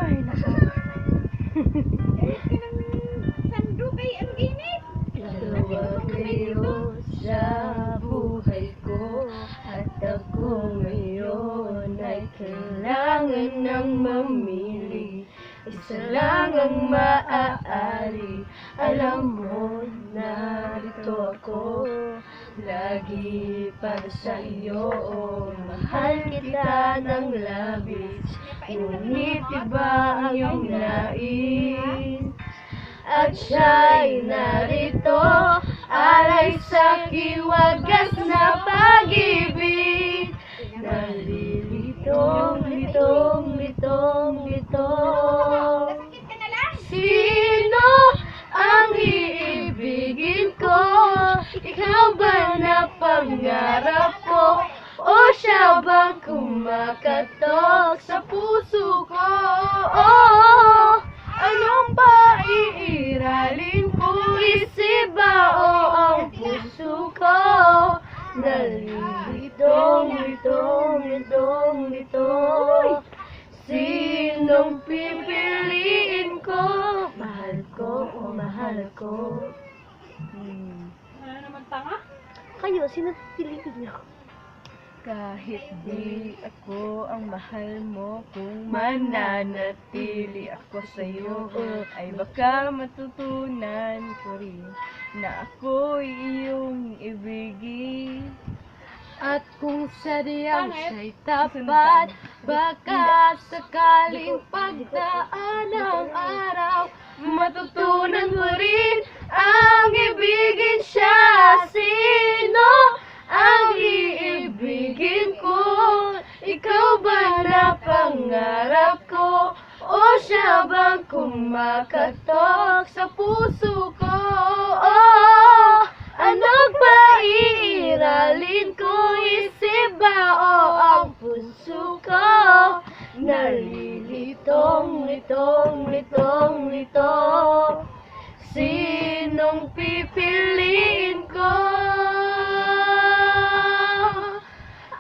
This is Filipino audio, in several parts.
Ay, nako. Sando kay ang init. Dalawa kayo sa buhay ko, at ako ngayon ay kailangan ng mamili. Isa lang ang maaari. Alam mo, narito ako lagi para sa iyo. Mahal kita ng labis, ngunit iba ang iyong nais. At siya'y narito, alay sa wagas na pag-ibig. Nalilitong, litong, litong, litong. Sakit ka na lang. Sino ang iibigin ko? Ikaw ba na pangarap ko? O siya bang kumakatok sa puso ko? Oh, anong ba iiralin ko? Isip ba o ang puso ko? Nalilitong, litong, litong, litong. Sinong pipiliin ko? Mahal ko o mahal ko? Ano naman tanga? Kayo, sino pipiliin niyo? Kahit di ako ang mahal mo, kung mananatili ako sa'yo, ay baka matutunan ko rin na ako'y iyong ibigin. At kung sadyang siya'y tapat, baka sakaling pagdaan ng araw, matutunan mo rin ang ibigin siya. Sino ang iibigin ko? Ikaw ba na pangarap ko? O siya bang kumakatok sa puso ko? Oh, ano ba iiralin ko? Isip ba o ang puso ko? Nalilitong, litong, litong, litong. Sinong pipiliin ko?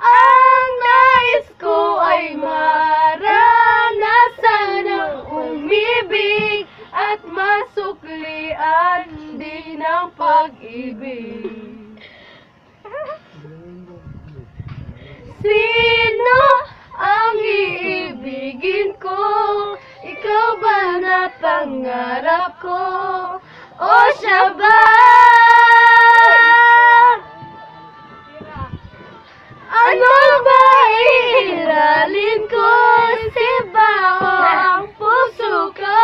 Ang nais ko ay maranasan ng umibig at masuklian din ng pag-ibig. Sino ang iibigin ko? Ikaw ba na pangarap ko? O siya ba? Ano ba iiralin ko? Isip ba o ang puso ko?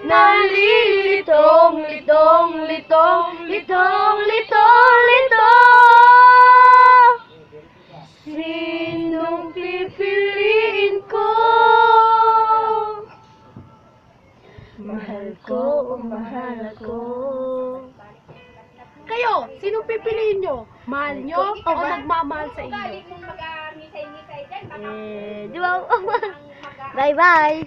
Nalilitong, litong, litong, litong, litong, litong. Sinong pipiliin ko? Mahal ko o mahal ako? Kayo, sino pipiliin nyo? Mahal nyo o nagmamahal sa inyo? Galing mong mag-ngisay-ngisay dyan. Baka Di ba? ang mag- Bye-bye!